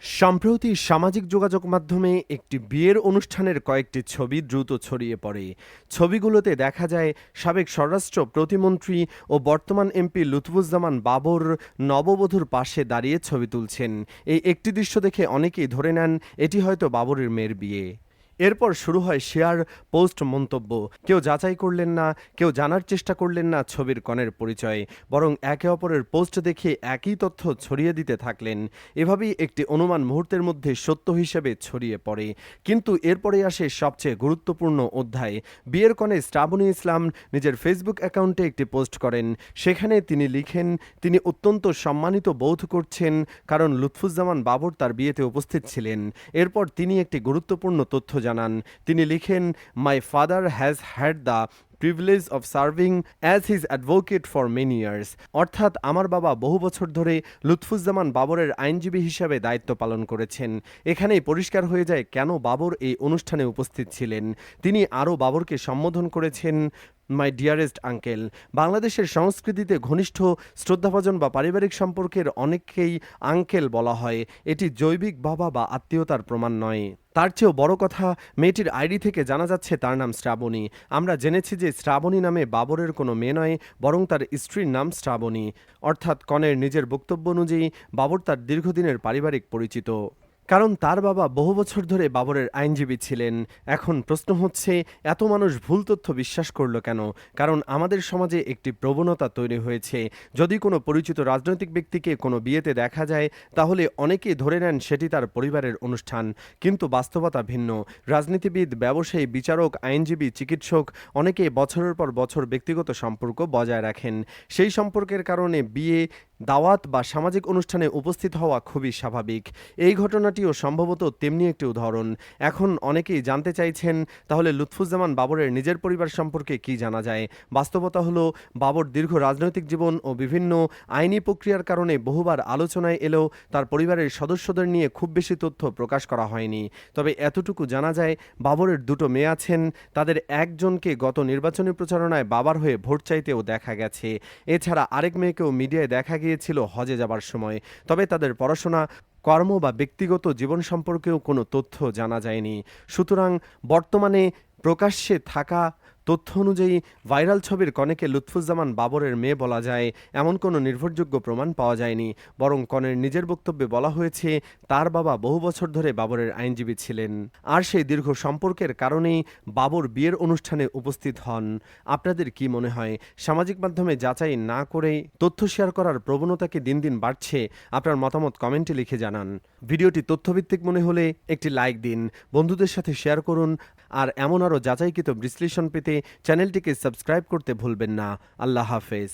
সম্প্রতি সামাজিক যোগাযোগ মাধ্যমে একটি বিয়ের অনুষ্ঠানের কয়েকটি ছবি দ্রুত ছড়িয়ে পড়ে। ছবিগুলোতে দেখা যায় সাবেক স্বরাষ্ট্র প্রতিমন্ত্রী ও বর্তমান এমপি লুৎফুজ্জামান বাবর নববধূর পাশে দাঁড়িয়ে ছবি তুলছেন। এই একটি দৃশ্য দেখে অনেকেই ধরে নেন এটি হয়তো বাবরের মেয়ের বিয়ে। এরপর শুরু হয় শেয়ার, পোস্ট, মন্তব্য। কেউ যাচাই করলেন না, কেউ জানার চেষ্টা করলেন না ছবির কনের পরিচয়, বরং একে অপরের পোস্ট দেখে একই তথ্য ছড়িয়ে দিতে থাকলেন। এভাবেই একটি অনুমান মুহূর্তের মধ্যে সত্য হিসেবে ছড়িয়ে পড়ে। কিন্তু এরপরে আসে সবচেয়ে গুরুত্বপূর্ণ অধ্যায়। বিয়ের কনে শ্রাবণী ইসলাম নিজের ফেসবুক অ্যাকাউন্টে একটি পোস্ট করেন। সেখানে তিনি লিখেন, তিনি অত্যন্ত সম্মানিত বোধ করছেন কারণ লুৎফুজ্জামান বাবর তার বিয়েতে উপস্থিত ছিলেন। এরপর তিনি একটি গুরুত্বপূর্ণ তথ্য জানান। তিনি লিখেন, my father has had the privilege of serving as his advocate for many years. অর্থাৎ আমার বাবা বহু বছর ধরে লুৎফুজ্জামান বাবরের আইনজীবী হিসাবে দায়িত্ব পালন করেছেন। এখানেই পরিষ্কার হয়ে যায় কেন বাবর এই অনুষ্ঠানে উপস্থিত ছিলেন। তিনি আরও বাবরকে সম্বোধন করেছেন মাই ডিয়ারেস্ট আঙ্কেল। বাংলাদেশের সংস্কৃতিতে ঘনিষ্ঠ, শ্রদ্ধাভাজন বা পারিবারিক সম্পর্কের অনেককেই আঙ্কেল বলা হয়। এটি জৈবিক বাবা বা আত্মীয়তার প্রমাণ নয়। তার চেয়েও বড় কথা, মেয়েটির আইডি থেকে জানা যাচ্ছে তার নাম শ্রাবণী। আমরা জেনেছি যে শ্রাবণী নামে বাবরের কোনো মেয়ে নয়, বরং তার স্ত্রীর নাম শ্রাবণী। অর্থাৎ কনের নিজের বক্তব্য অনুযায়ী বাবর তার দীর্ঘদিনের পারিবারিক পরিচিত, কারণ তার বাবা বহু বছর ধরে বাবরের আইনজীবী ছিলেন। এখন প্রশ্ন হচ্ছে, এত মানুষ ভুল তথ্য বিশ্বাস করল কেন? কারণ আমাদের সমাজে একটি প্রবণতা তৈরি হয়েছে, যদি কোনো পরিচিত রাজনৈতিক ব্যক্তিকে কোনো বিয়েতে দেখা যায় তাহলে অনেকেই ধরে নেন সেটি তার পরিবারের অনুষ্ঠান। কিন্তু বাস্তবতা ভিন্ন। রাজনীতিবিদ, ব্যবসায়ী, বিচারক, আইনজীবী, চিকিৎসক অনেকেই বছরের পর বছর ব্যক্তিগত সম্পর্ক বজায় রাখেন। সেই সম্পর্কের কারণে বিয়ে, দাওয়াত বা সামাজিক অনুষ্ঠানে উপস্থিত হওয়া খুবই স্বাভাবিক। এই ঘটনাটিও সম্ভবত তেমনি একটি উদাহরণ। এখন অনেকেই জানতে চাইছেন, তাহলে লুৎফুজ্জামান বাবরের নিজের পরিবার সম্পর্কে কি জানা যায়? বাস্তবতা হলো, বাবর দীর্ঘ রাজনৈতিক জীবন ও বিভিন্ন আইনি প্রক্রিয়ার কারণে বহুবার আলোচনায় এলেও তার পরিবারের সদস্যদের নিয়ে খুব বেশি তথ্য প্রকাশ করা হয়নি। তবে এতটুকু জানা যায়, বাবরের দুটো মেয়ে আছেন। তাদের একজনকে গত নির্বাচনী প্রচারণায় বাবার হয়ে ভোট চাইতেও দেখা গেছে। এছাড়া আরেক মেয়েকেও মিডিয়ায় দেখা গিয়েছিল হজে যাবার সময়। তবে তাদের পড়াশোনা, কর্ম বা ব্যক্তিগত জীবন সম্পর্কেও কোনো তথ্য জানা যায়নি। সুতরাং বর্তমানে প্রকাশ্যে থাকা তথ্য অনুযায়ী ভাইরাল ছবির কনেকে লুৎফুজ্জামান বাবরের মেয়ে বলা যায় এমন কোনো নির্ভরযোগ্য প্রমাণ পাওয়া যায়নি। বরং কনের নিজের বক্তব্যে বলা হয়েছে তার বাবা বহু বছর ধরে বাবরের আইনজীবী ছিলেন, আর সেই দীর্ঘ সম্পর্কের কারণেই বাবর বিয়ের অনুষ্ঠানে উপস্থিত হন। আপনাদের কি মনে হয়? সামাজিক মাধ্যমে যাচাই না করেই তথ্য শেয়ার করার প্রবণতাকে দিন দিন বাড়ছে। আপনার মতামত কমেন্টে লিখে জানান। ভিডিওটি তথ্যভিত্তিক মনে হলে একটি লাইক দিন, বন্ধুদের সাথে শেয়ার করুন, আর এমন আরও যাচাইকৃত বিশ্লেষণ পেতে চ্যানেলটিকে সাবস্ক্রাইব করতে ভুলবেন না। আল্লাহ হাফেজ।